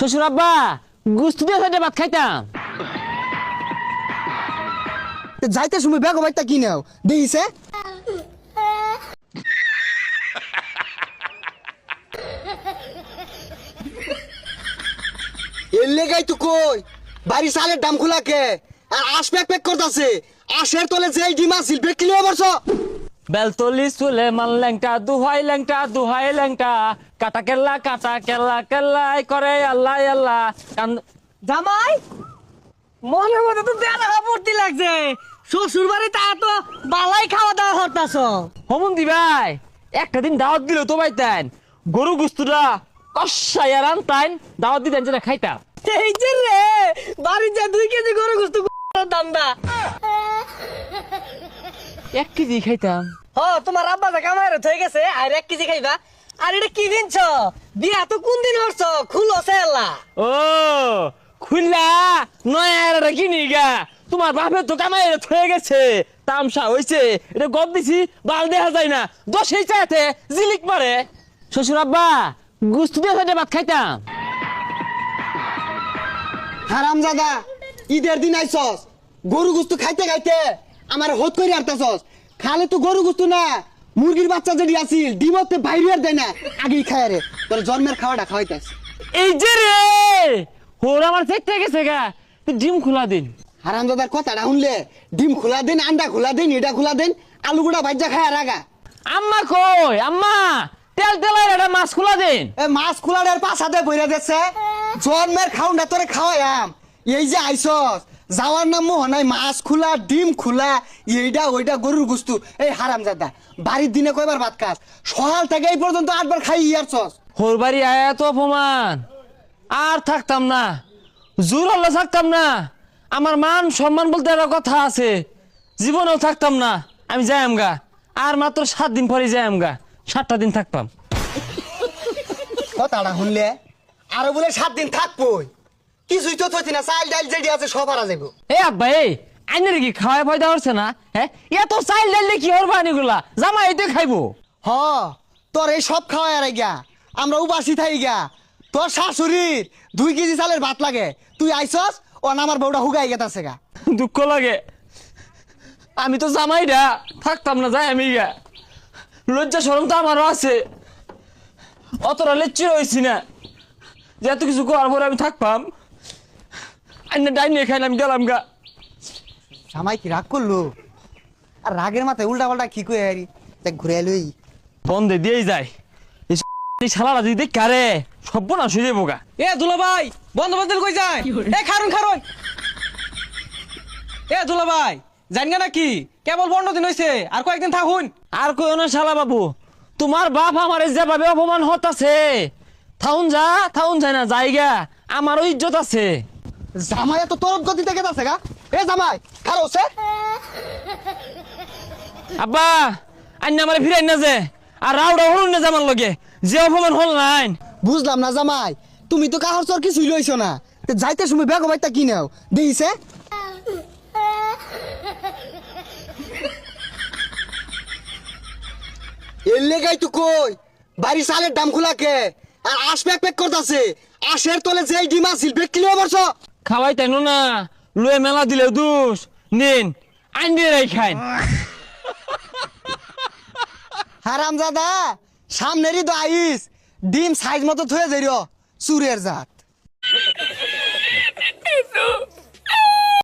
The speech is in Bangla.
শ্বশুর আব্বা গুস্ত দিয়ে সাইডে ভাত খাইতাম। যাইতে সময় ব্যাগ বাইতা কি নাও দেইছে এর লেগাই তো কই বাড়ি সালের দাম খোলাকে আর আশ প্যাক প্যাক করতাছে আশের তলে যেই ডিম আছিল বেক কিলো বর্ষ বেলতলি চুলে মান ল্যাংটা দুহাই ল্যাংটা কাটা কেল্লা কেল্লাই করে আল্লাহ আল্লাহ জামাই মনে মনে তো দেড়া পড়তে লাগছে শ্বশুর বাড়ি তা তো বালাই খাওয়া দাওয়া হতাছ হমন্দি ভাই একটা দিন দাওয়াত দিল তো বাইতেন গরু গুস্তুটা কষাইয়া রান্তাইন দাওয়াত দিতেন যেটা খাইতাম। এই যে রে বাড়ি যা 2 কেজি গরু গোস্ত দান্দা 1 কেজি খাইতাম। তোমার আব্বা যা কামাইরে হয়ে গেছে আর 1 কেজি খাইবা। আর এটা কি কিনছ বিয়া তো কোন দিন হরছ খুলো সেলা ও খুললা নয়া কিনি গা তোমার বাপের তো কামাই হয়ে গেছে তামসা হইছে এটা গদ দিছি বাল দেখা যায় না 10 চাইতে জিলিক মারে। শ্বশুর আব্বা গুস্ত দিয়ে সাইডে ভাত খাইতাম। হারামজাদা ঈদের দিন আইছস গরু গুস্তু খাইতে খাইতে আমার হত করে আরতাছস খালে তো গরু গুস্তু না মুরগির বাচ্চা যেটি আছিল ডিমতে বাইরে আর দেয় না আগেই খায় রে তোর জন্মের খাওয়াটা খাওয়াইতাস। এই যে রে হোর আমার চেকতে গেছে গা তুই ডিম খোলা দিন। হারামজাদার কথাটা শুনলে ডিম খোলা দেন আন্ডা খোলা দেন এটা খোলা দেন আলু গুড়া ভাজা খায় আর আগা আম্মা কই আম্মা তেল তেলাই একটা মাছ খোলা দিন। এ মাছ খোলার পাশাতে বইরা যাচ্ছে জন্মের খাউনটা তোরে খাওয়াইয়াম এই যে আইছস যাওয়ার নাম মোহ নাই মাছ খোলা ডিম খোলা এইটা ওইটা গরুর গুস্তু এই হারামজাদা বাড়ির দিনে কয়বার ভাত খাস সকাল থেকে এই পর্যন্ত 8 বার খাই ইয়ারছস হোর বাড়ি আয়া তো অপমান আর থাকতাম না জোর হলে থাকতাম না আমার মান সম্মান বলতে একটা কথা আছে জীবনেও থাকতাম না আমি যাই আমগা আর মাত্র 7 দিন পরে যাই আমগা 7টা দিন থাকতাম। কথাটা শুনলে আরো বলে 7 দিন থাকবই কিছুই তো থইতি না চাল ডাল যেটি আছে সব হারা যাবো। এ আব্বা এই আইনের কি খাওয়াই ফায়দা হচ্ছে না হ্যাঁ এত চাইল ডাইলে কি হরবা আনিগুলা জামাই এতে খাইবো। হ তোর এই সব খাওয়াই আর গা আমরা উপাসি থাই গা তোর শাশুড়ির 2 কেজি চালের ভাত লাগে তুই আইছস ও আমার বউটা হুগাই গেতাছে গা দুঃখ লাগে আমি তো জামাইটা থাকতাম না যাই আমি গা লজ্জা শরম তো আমারও আছে অতটা লেচ্ছি হয়েছি না যে এত কিছু করার পরে আমি থাকতাম আইনে ডাইনে খাইলাম গেলাম গা। জামাই কি রাগ করলো আর রাগের মাথায় উল্টা পাল্টা কি কই আরি দেখ ঘুরে এলই বন্ধে দিয়েই যায় এই শালারা যদি দেখ কারে সর্বনাশ হয়ে যাবো গা। এ দুলা ভাই বন্ধ বাদল কই যায় এ খারুন এ দুলা ভাই জানগা নাকি কেবল 15 দিন হইছে আর কয়েকদিন থাকুন। আর কই না শালা বাবু তোমার বাপ আমার যেভাবে অপমান হতাছে থাউন যায় না জায়গা আমারও ইজ্জত আছে। জামাই এত তরফ গতিতে গেতাছে গা এ জামাই খারো সে আব্বা আইন আমার ফিরাই না যে আর রাউডা হল না জামার লগে যে অপমান হল নাই। বুঝলাম না জামাই তুমি তো কাহর চর কিছুই লইছো না যাইতে সময় ব্যাগ বাইতা কি নাও দেইছে এর লেগাই তো কই বাড়ি সালের দাম খোলাকে আর আশ প্যাক প্যাক করতাছে আশের তলে যেই ডিম আছিল বেক কিলো বর্ষ খাওয়াই তাই না লুয়ে মেলা দিলে দুষ নিন আইন দিয়ে রাই খাইন। হারামজাদা সামনেরই তো আইস ডিম সাইজ মতো থয়ে যাইর চুরের জাত